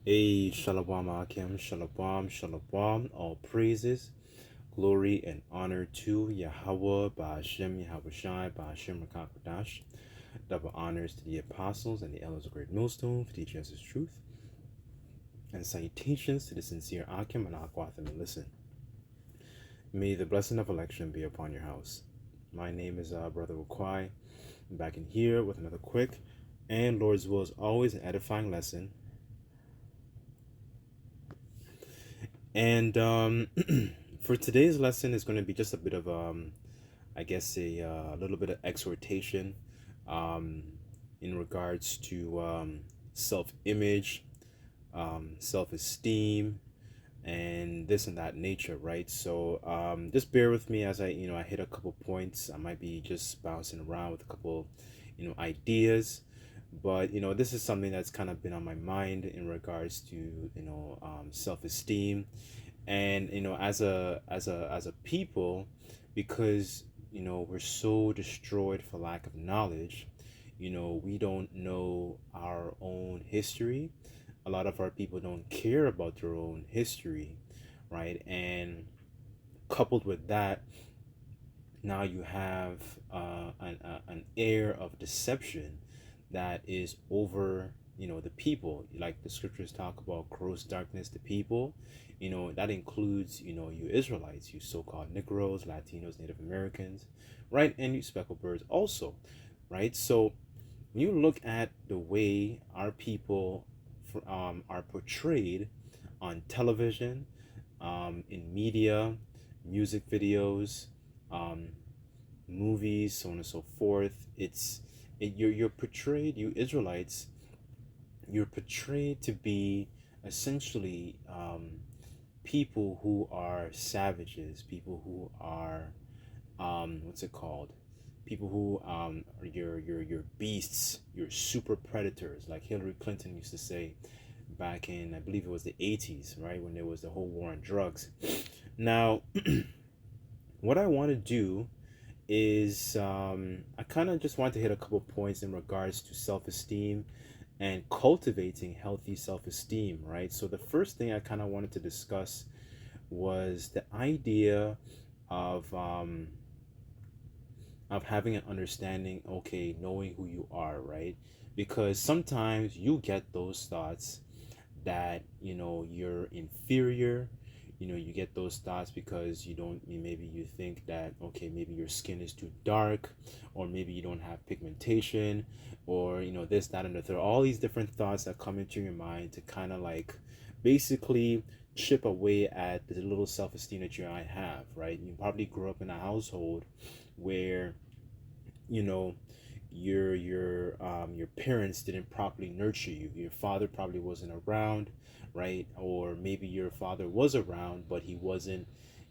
A Shalom Akim, Shalom, Shalom, all praises, glory, and honor to Yahweh, Ba'ashem, Yahweh Shai, Ba'ashem, Rakakwadash. Double honors to the apostles and the elders of Great Millstone for teaching us his truth. And salutations to the sincere Akim and Akwatham and listen. May the blessing of election be upon your house. My name is Brother Wakwai. I'm back in here with another quick and Lord's will is always an edifying lesson. And for today's lesson is going to be just a bit of I guess a little bit of exhortation in regards to self-image, self-esteem, and this and that nature, right? So just bear with me as I hit a couple points. I might be just bouncing around with a couple ideas, but this is something that's kind of been on my mind in regards to self-esteem, and as a people, because we're so destroyed for lack of knowledge. We don't know our own history. A lot of our people don't care about their own history, right? And coupled with that, now you have an air of deception that is over the people, like the scriptures talk about gross darkness to people. That includes you Israelites, you so-called Negroes, Latinos, Native Americans, right? And you speckled birds also, right? So when you look at the way our people are portrayed on television, in media, music videos, movies, so on and so forth. You're portrayed, you Israelites, you're portrayed to be essentially people who are savages, people who are what's it called? People who are your beasts, your super predators, like Hillary Clinton used to say back in, I believe it was the 80s, right, when there was the whole war on drugs. Now, what I want to do is I kind of just want to hit a couple points in regards to self-esteem and cultivating healthy self-esteem, right? So the first thing I kind of wanted to discuss was the idea of having an understanding, okay, knowing who you are, right? Because sometimes you get those thoughts that you're inferior. You get those thoughts because maybe you think that, okay, maybe your skin is too dark, or maybe you don't have pigmentation, or this, that, and the third. All these different thoughts that come into your mind to kind of like basically chip away at the little self-esteem that you might have, right? You probably grew up in a household where you know your parents didn't properly nurture you. Your father probably wasn't around, right? Or maybe your father was around, but he wasn't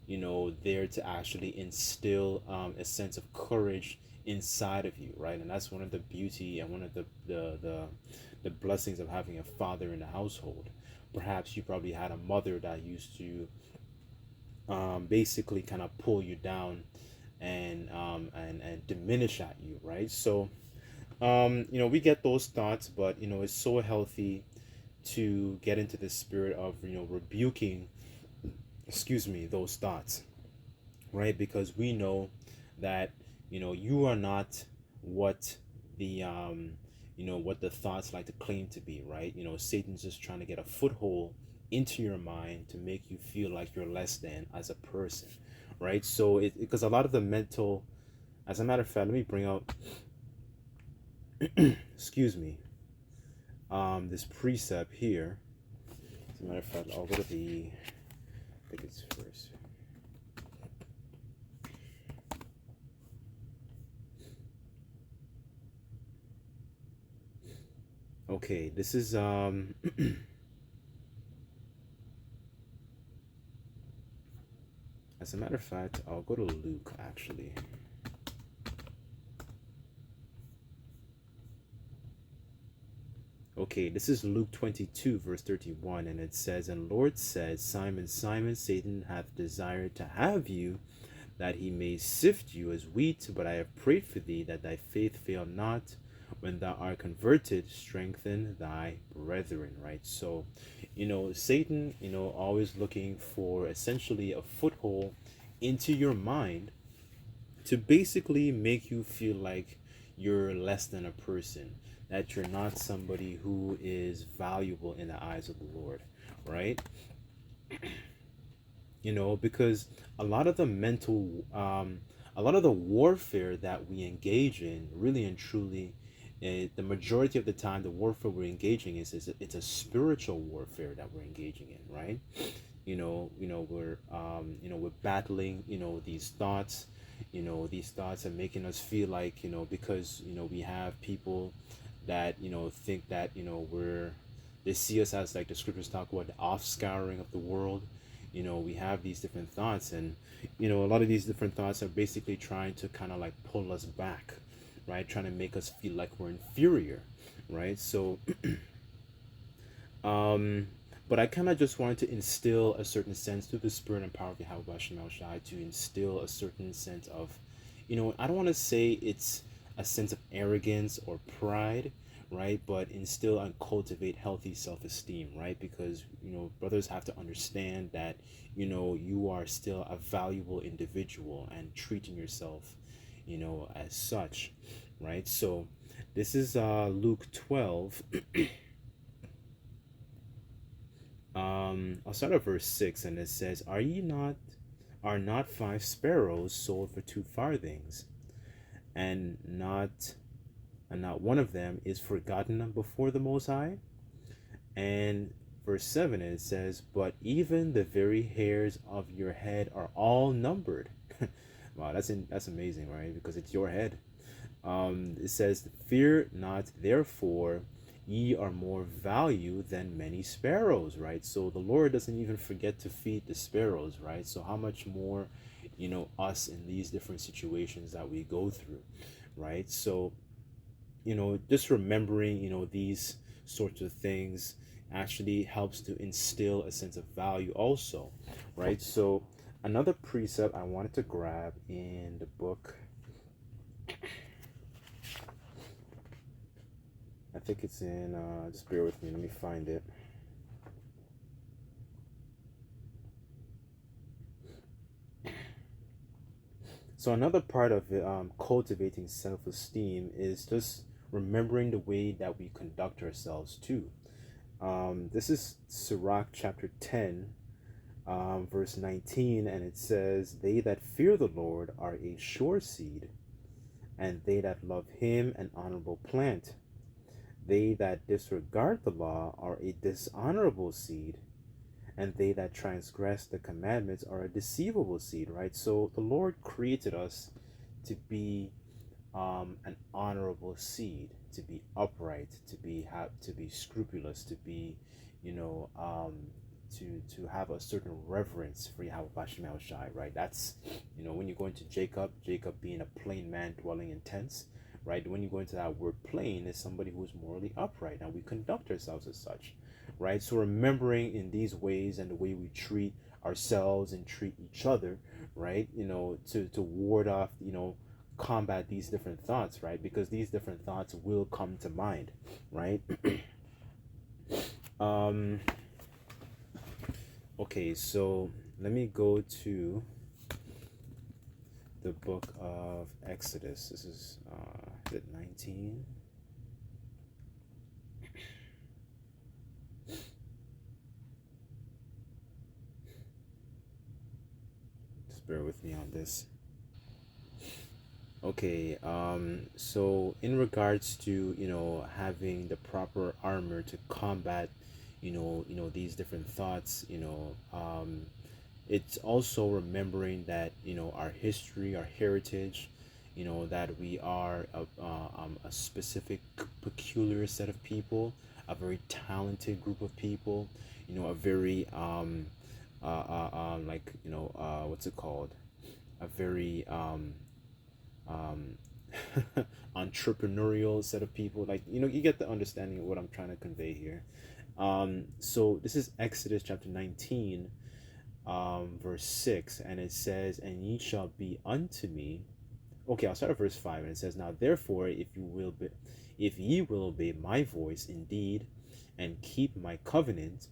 there to actually instill a sense of courage inside of you, right? And that's one of the beauty and one of the blessings of having a father in the household. Perhaps you probably had a mother that used to basically kind of pull you down and diminish at you, right? So we get those thoughts, but it's so healthy to get into the spirit of rebuking, excuse me, those thoughts, right? Because we know that you are not what the what the thoughts like to claim to be, right? Satan's just trying to get a foothold into your mind to make you feel like you're less than as a person, right? So because a lot of the mental, as a matter of fact, let me bring out excuse me, this precept here. As a matter of fact, I'll go to I think it's first. Okay, this is as a matter of fact, I'll go to Luke actually. Okay, this is Luke 22, verse 31, and it says, "And Lord said, Simon, Simon, Satan hath desired to have you, that he may sift you as wheat, but I have prayed for thee, that thy faith fail not. When thou art converted, strengthen thy brethren, right? So, Satan, always looking for essentially a foothold into your mind to basically make you feel like you're less than a person, that you're not somebody who is valuable in the eyes of the Lord, right? Because a lot of the a lot of the warfare that we engage in, really and truly, the majority of the time, the warfare we're engaging is it's a spiritual warfare that we're engaging in, right? We're battling, these thoughts. These thoughts are making us feel like, because we have people that think that they see us as, like the scriptures talk about, the offscouring of the world. We have these different thoughts, and a lot of these different thoughts are basically trying to kind of like pull us back, right? Trying to make us feel like we're inferior, right? So um, but I kind of just wanted to instill a certain sense through the spirit and power of Yahweh Shemel Shai, to instill a certain sense of, I don't want to say it's a sense of arrogance or pride, right? But instill and cultivate healthy self-esteem, right? Because, brothers have to understand that, you are still a valuable individual, and treating yourself, as such, right? So this is Luke 12. I'll start at verse 6, and it says, are not 5 sparrows sold for 2 farthings, and not one of them is forgotten before the Most High? And verse 7, it says, but even the very hairs of your head are all numbered. Wow, that's amazing, right? Because it's your head. It says, fear not, therefore, ye are more value than many sparrows, right? So the Lord doesn't even forget to feed the sparrows, right? So how much more, us in these different situations that we go through, right? So, just remembering, these sorts of things actually helps to instill a sense of value also, right? So another precept I wanted to grab in the book, I think it's in, just bear with me, let me find it. So another part of it, cultivating self-esteem, is just remembering the way that we conduct ourselves too. This is Sirach chapter 10, verse 19, and it says, they that fear the Lord are a sure seed, and they that love him an honorable plant. They that disregard the law are a dishonorable seed, and they that transgress the commandments are a deceivable seed, right? So the Lord created us to be an honorable seed, to be upright, to be scrupulous, to be, you know, um, to have a certain reverence for Yahweh Bashim El Shai, right? That's, when you go into Jacob being a plain man dwelling in tents, right? When you go into that word plain, is somebody who is morally upright, and we conduct ourselves as such, right? So remembering in these ways and the way we treat ourselves and treat each other, right? To ward off, combat these different thoughts, right? Because these different thoughts will come to mind, right? um okay, so let me go to the book of Exodus. This is it 19? Just bear with me on this. Okay, so in regards to, having the proper armor to combat, these different thoughts, it's also remembering that, our history, our heritage, that we are a specific peculiar set of people, a very talented group of people, a very like, what's it called, a very um, entrepreneurial set of people. Like, you get the understanding of what I'm trying to convey here. So this is Exodus chapter 19, verse 6, and it says, and ye shall be unto me. Okay, I'll start at verse 5, and it says, now therefore, if ye will obey my voice indeed, and keep my covenant,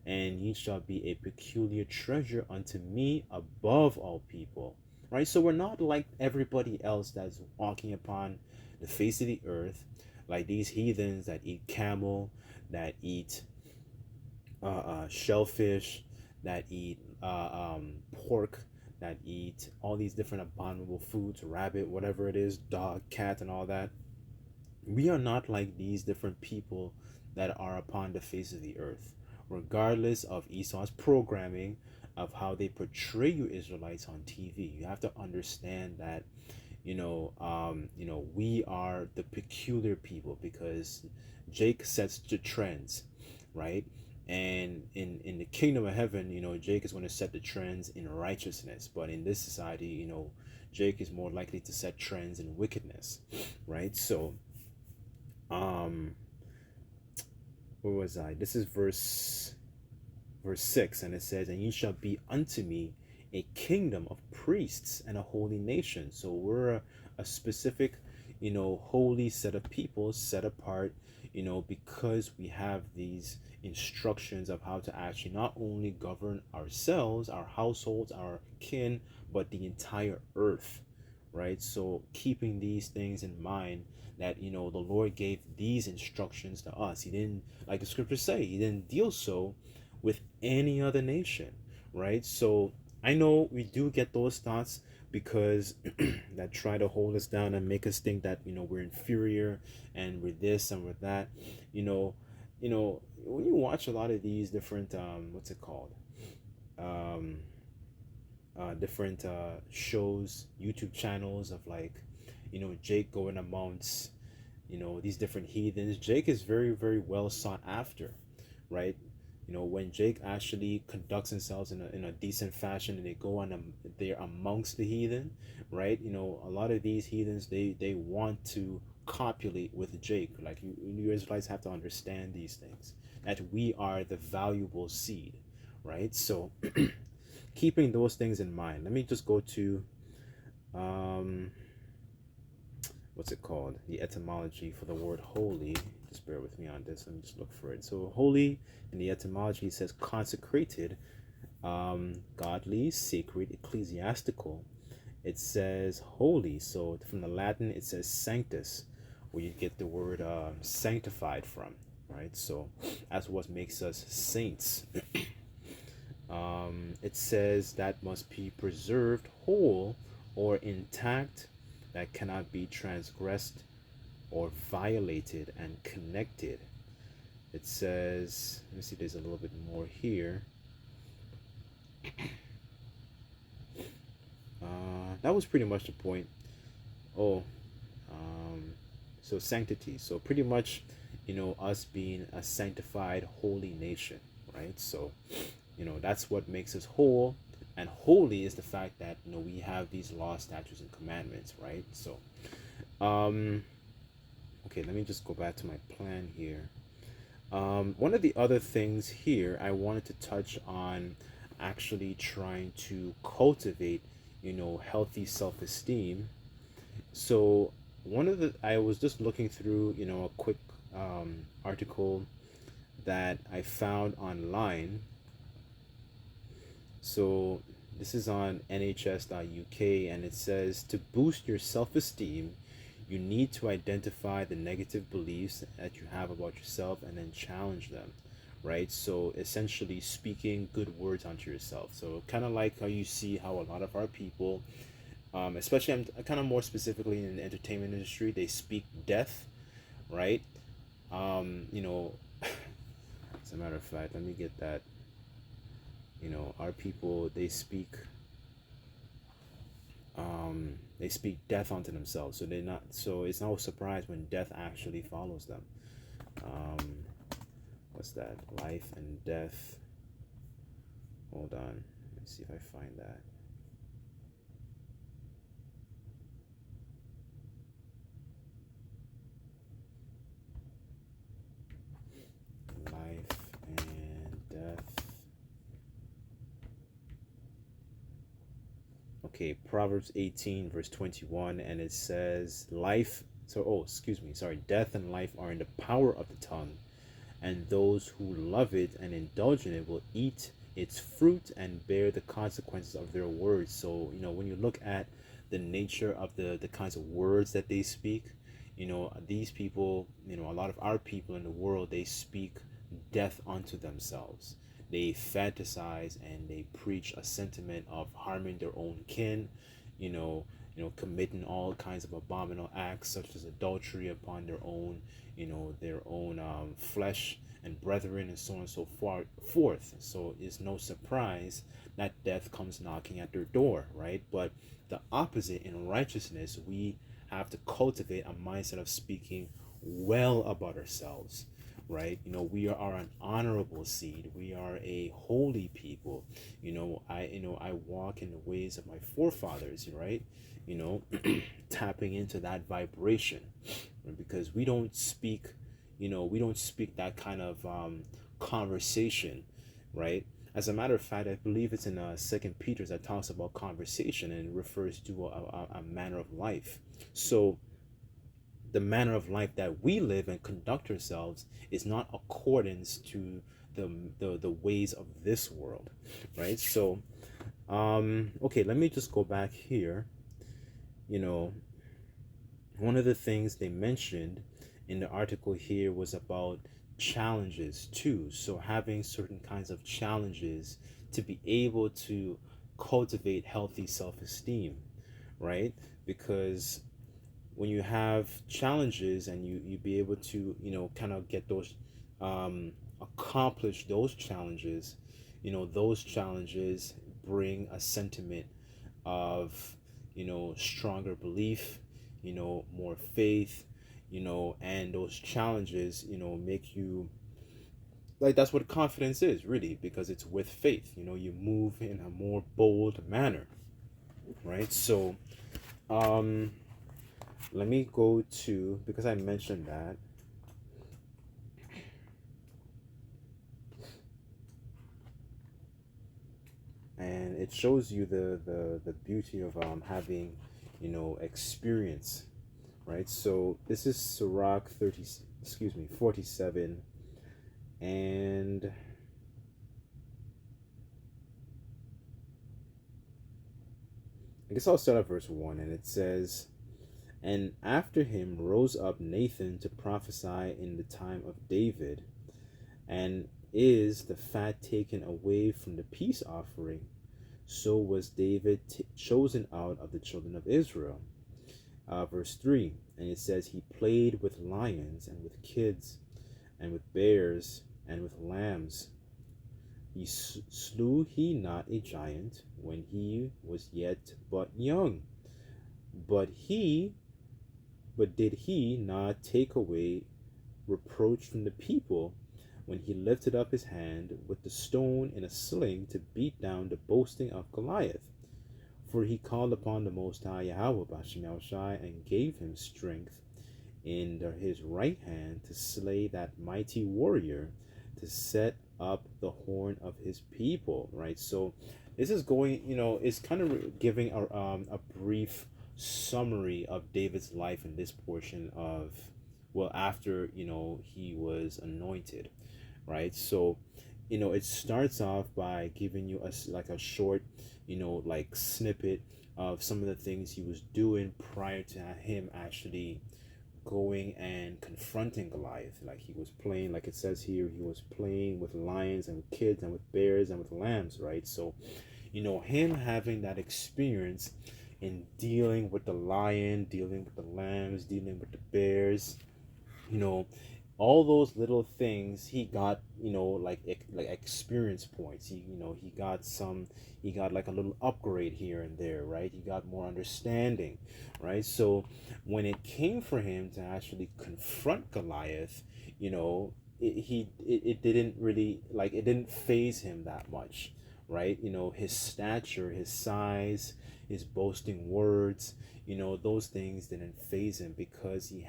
and ye shall be a peculiar treasure unto me above all people. Right? So we're not like everybody else that's walking upon the face of the earth, like these heathens that eat camel, that eat shellfish, that eat pork, that eat all these different abominable foods, rabbit, whatever it is, dog, cat, and all that. We are not like these different people that are upon the face of the earth, regardless of Esau's programming of how they portray you Israelites on TV. You have to understand that we are the peculiar people because Jake sets the trends, right? And in the kingdom of heaven, Jake is going to set the trends in righteousness, but in this society, Jake is more likely to set trends in wickedness, right? So um where was I? This is verse 6, and it says, and ye shall be unto me a kingdom of priests and a holy nation. So we're a specific holy set of people, set apart, because we have these instructions of how to actually not only govern ourselves, our households, our kin, but the entire earth, right? So keeping these things in mind, that the Lord gave these instructions to us. He didn't, like the scriptures say, he didn't deal so with any other nation, right? So I know we do get those thoughts because that try to hold us down and make us think that we're inferior and we're this and we're that. When you watch a lot of these different what's it called, um different shows, YouTube channels of like Jake going amongst these different heathens. Jake is very, very well sought after, right? When Jake actually conducts themselves in a decent fashion and they go on they're amongst the heathen, right? A lot of these heathens, they want to copulate with Jake. Like you Israelites have to understand these things, that we are the valuable seed, right? So keeping those things in mind, let me just go to um what's it called, the etymology for the word holy. Just bear with me on this. Let me just look for it. So holy in the etymology says consecrated, godly, sacred, ecclesiastical. It says holy. So from the Latin it says sanctus, where you get the word sanctified from, right? So that's what makes us saints. It says that must be preserved whole or intact, that cannot be transgressed or violated and connected. It says, let me see, there's a little bit more here. That was pretty much the point. Oh, so sanctity. So pretty much, us being a sanctified holy nation, right? So, that's what makes us whole. And holy is the fact that, we have these laws, statutes, and commandments, right? So, okay, let me just go back to my plan here. One of the other things here I wanted to touch on, actually trying to cultivate, healthy self-esteem. So I was just looking through, a quick article that I found online. So this is on nhs.uk, and it says, to boost your self-esteem, you need to identify the negative beliefs that you have about yourself and then challenge them, right? So essentially speaking good words onto yourself. So kind of like how you see how a lot of our people, especially I'm kind of more specifically in the entertainment industry, they speak death, right? As a matter of fact, let me get that. Our people, they speak death onto themselves, so they're not, so it's no surprise when death actually follows them. um what's that, life and death? Hold on, let me see if I find that. Life and death. Okay, Proverbs 18 verse 21, and it says, life excuse me, sorry, death and life are in the power of the tongue, and those who love it and indulge in it will eat its fruit and bear the consequences of their words. So, when you look at the nature of the kinds of words that they speak, these people, a lot of our people in the world, they speak death unto themselves. They fantasize and they preach a sentiment of harming their own kin, you know, committing all kinds of abominable acts such as adultery upon their own, their own flesh and brethren, and so on and so far forth. So it's no surprise that death comes knocking at their door, right? But the opposite, in righteousness, we have to cultivate a mindset of speaking well about ourselves, right? We are an honorable seed. We are a holy people. I walk in the ways of my forefathers, right? you know Tapping into that vibration, right? Because we don't speak that kind of conversation, right? As a matter of fact, I believe it's in Second Peter that talks about conversation and refers to a manner of life. So the manner of life that we live and conduct ourselves is not accordance to the ways of this world, right? So okay, let me just go back here. you know One of the things they mentioned in the article here was about challenges too. So having certain kinds of challenges to be able to cultivate healthy self-esteem, right? Because when you have challenges and you be able to kind of get those accomplish those challenges, those challenges bring a sentiment of stronger belief, more faith, and those challenges make you, like, that's what confidence is really, because it's with faith. You move in a more bold manner, right? So um let me go to, because I mentioned that, and it shows you the beauty of having experience, right? So this is Sirach 47, and I guess I'll start at verse 1, and it says, "And after him rose up Nathan to prophesy in the time of David, and is the fat taken away from the peace offering, so was David chosen out of the children of Israel." Verse 3, and it says, "He played with lions and with kids and with bears and with lambs. He slew he not a giant when he was yet but young? But did he not take away reproach from the people when he lifted up his hand with the stone in a sling to beat down the boasting of Goliath? For he called upon the Most High Yahweh Bashem Yahushai and gave him strength in his right hand to slay that mighty warrior, to set up the horn of his people." Right? So this is going, it's kind of giving a brief summary of David's life in this portion of, well, after he was anointed, right? So it starts off by giving you a short like snippet of some of the things he was doing prior to him actually going and confronting Goliath. Like, he was playing, like it says here, he was playing with lions and with kids and with bears and with lambs, right? So him having that experience in dealing with the lion, dealing with the lambs, dealing with the bears, you know all those little things, he got like experience points. He got like a little upgrade here and there, right? He got more understanding, right? So when it came for him to actually confront Goliath, it didn't really, like, it didn't phase him that much, right? His stature, his size, his boasting words, those things didn't phase him, because he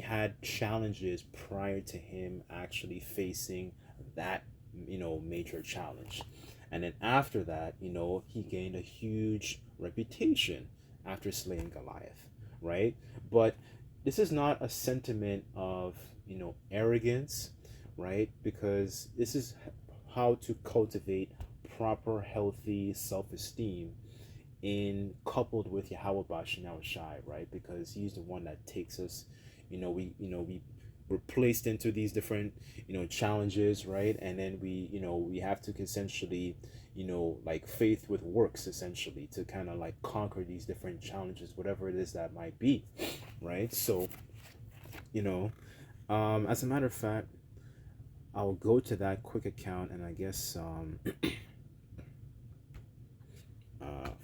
had challenges prior to him actually facing that major challenge. And then after that, he gained a huge reputation after slaying Goliath, right? But this is not a sentiment of, arrogance, right? Because this is how to cultivate proper healthy self-esteem in coupled with Yahweh Bashinawa Shai, right? Because he's the one that takes us, we we're placed into these different, challenges, right? And then we have to essentially, like faith with works essentially to kind of like conquer these different challenges, whatever it is that might be, right? So, you know, as a matter of fact, I'll go to that quick account and I guess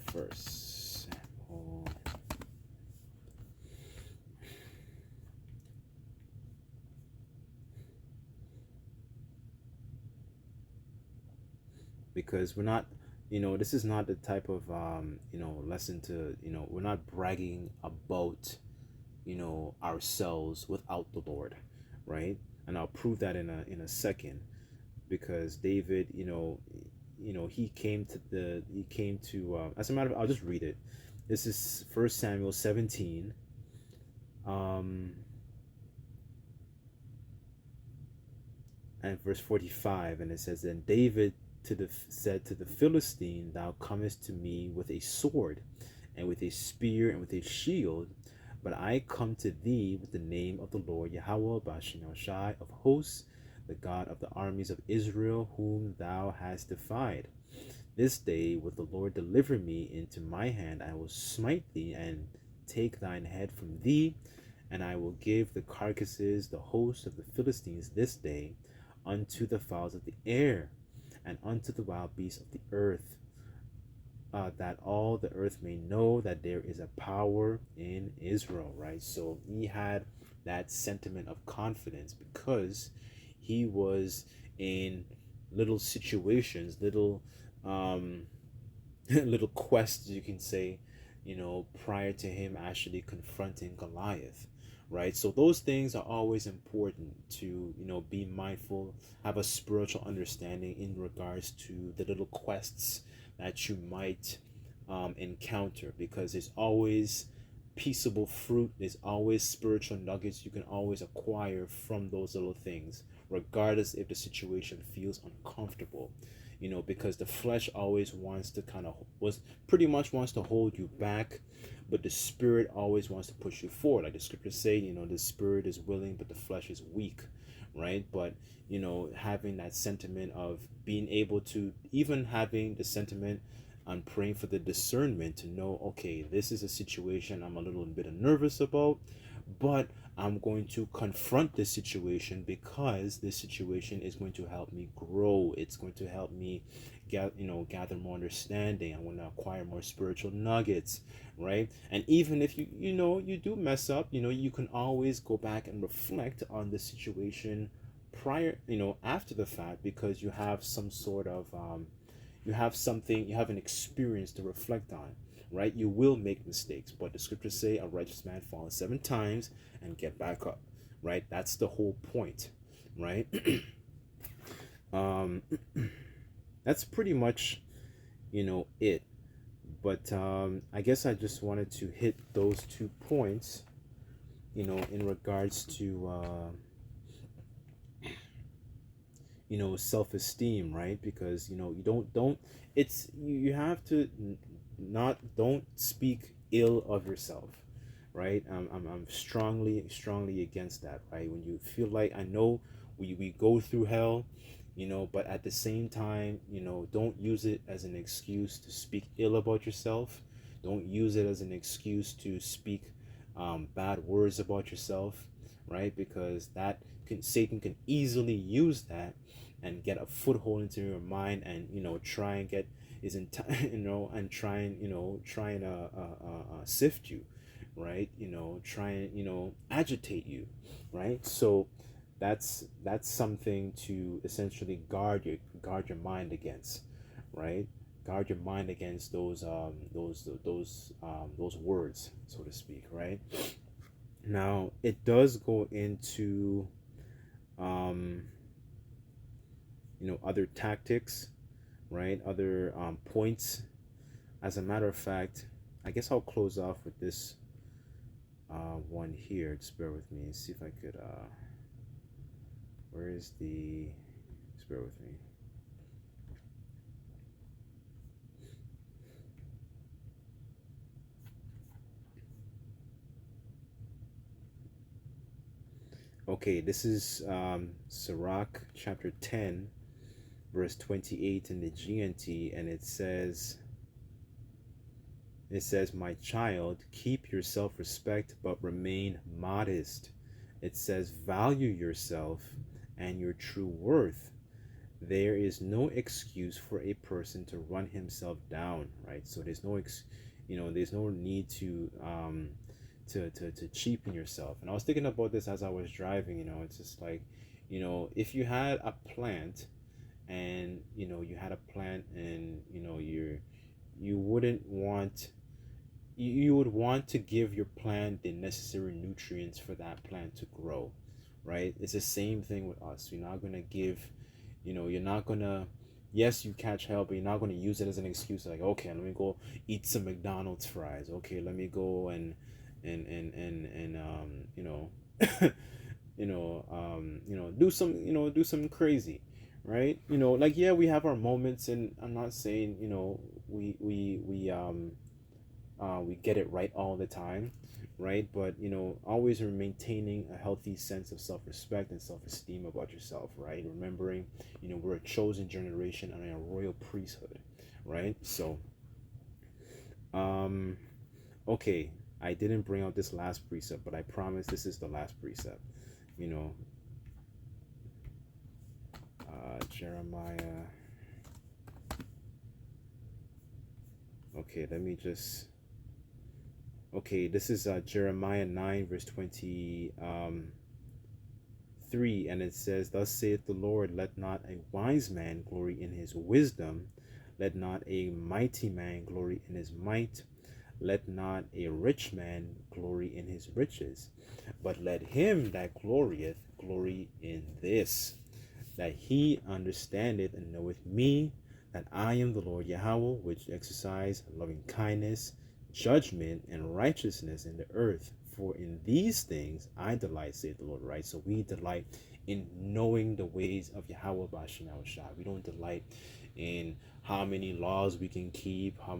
first Samuel, because we're not, this is not the type of lesson to, we're not bragging about, ourselves without the Lord, right? And I'll prove that in a second, because David, he came to as a matter of, I'll just read it. This is First Samuel 17, um, and verse 45, and it says, "Then David said to the Philistine, Thou comest to me with a sword, and with a spear, and with a shield, but I come to thee with the name of the Lord Yahweh Bashin Shai of hosts, the God of the armies of Israel, whom thou hast defied. This day will the Lord deliver me into my hand. I will smite thee and take thine head from thee, and I will give the carcasses, the host of the Philistines this day, unto the fowls of the air, and unto the wild beasts of the earth, that all the earth may know that there is a power in Israel," right? So he had that sentiment of confidence because he was in little situations, little little quests, you can say, prior to him actually confronting Goliath, right? So those things are always important to, be mindful, have a spiritual understanding in regards to the little quests that you might encounter, because there's always peaceable fruit, there's always spiritual nuggets you can always acquire from those little things, regardless if the situation feels uncomfortable, because the flesh always wants to was pretty much wants to hold you back, but the spirit always wants to push you forward. Like the scriptures say, the spirit is willing, but the flesh is weak, right? But having that sentiment of being able to, even having the sentiment on praying for the discernment to know, okay, this is a situation I'm a little bit nervous about, but I'm going to confront this situation because this situation is going to help me grow. It's going to help me gather more understanding. I'm going to acquire more spiritual nuggets, right? And even if you do mess up, you can always go back and reflect on the situation prior, after the fact, because you have some sort of you have an experience to reflect on, right? You will make mistakes, but the scriptures say a righteous man falls 7 times and get back up, right? That's the whole point, right? um that's pretty much it. But I guess I just wanted to hit those 2 points, in regards to self-esteem, right? Because you don't it's you have to not don't speak ill of yourself, right? I'm strongly against that, right? When you feel like, I know we go through hell, but at the same time, don't use it as an excuse to speak ill about yourself. Don't use it as an excuse to speak bad words about yourself, right? Because Satan can easily use that and get a foothold into your mind, and try and get his entire and try and sift you, right? Try and agitate you, right? So that's something to essentially guard your mind against, right? Guard your mind against those words, so to speak, right? Now it does go into um other tactics, right? Other points. As a matter of fact, I guess I'll close off with this one here. Just bear with me. See if I could. Where is the? Just bear with me. Okay, this is Sirach chapter 10, verse 28 in the GNT, and it says, "My child, keep your self-respect, but remain modest." It says, "Value yourself and your true worth. There is no excuse for a person to run himself down," right? So there's no need to cheapen yourself. And I was thinking about this as I was driving. It's just like, if you had a plant, and you wouldn't want you would want to give your plant the necessary nutrients for that plant to grow, right? It's the same thing with us. You're not gonna, yes, you catch hell, but you're not gonna use it as an excuse like, okay, let me go eat some McDonald's fries. Okay, let me go and do something crazy, right? Like, yeah, we have our moments, and I'm not saying, we get it right all the time, right? But always maintaining a healthy sense of self-respect and self-esteem about yourself, right? Remembering, we're a chosen generation and a royal priesthood, right? So, um, okay, I didn't bring out this last precept, but I promise this is the last precept. You know, Jeremiah. Okay, let me just. Okay, this is Jeremiah 9, verse 20. 3, and it says, "Thus saith the Lord, let not a wise man glory in his wisdom, let not a mighty man glory in his might, let not a rich man glory in his riches, but let him that glorieth glory in this, that he understandeth and knoweth me, that I am the Lord Yahweh, which exercise loving kindness, judgment, and righteousness in the earth. For in these things I delight, saith the Lord." Right? So we delight in knowing the ways of Yahweh Bashim Yahushua. We don't delight in how many laws we can keep, how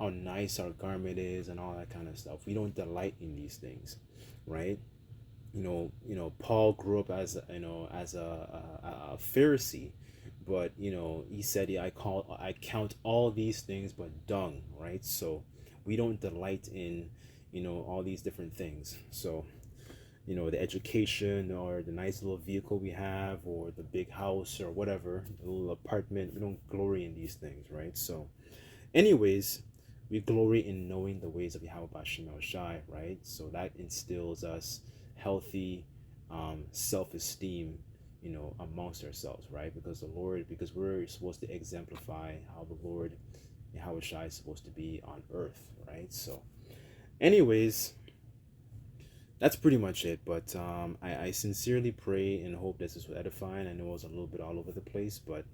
nice our garment is, and all that kind of stuff. We don't delight in these things, right? Paul grew up as a Pharisee, but he said, I count all these things but dung, right? So we don't delight in all these different things. So the education or the nice little vehicle we have, or the big house or whatever, the little apartment, we don't glory in these things, right? So anyways, we glory in knowing the ways of Yahweh Bashim Shai, right? So that instills us healthy self-esteem, amongst ourselves, right? Because we're supposed to exemplify how the Lord Yahweh Shai is supposed to be on earth, right? So anyways, that's pretty much it. But I sincerely pray and hope this is edifying. I know it was a little bit all over the place, but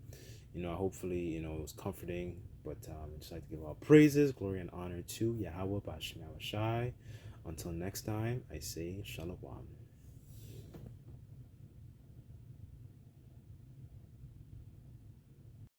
hopefully, it was comforting. But I'd just like to give all praises, glory, and honor to Yahweh Bashim Shai. Until next time, I say Shalom.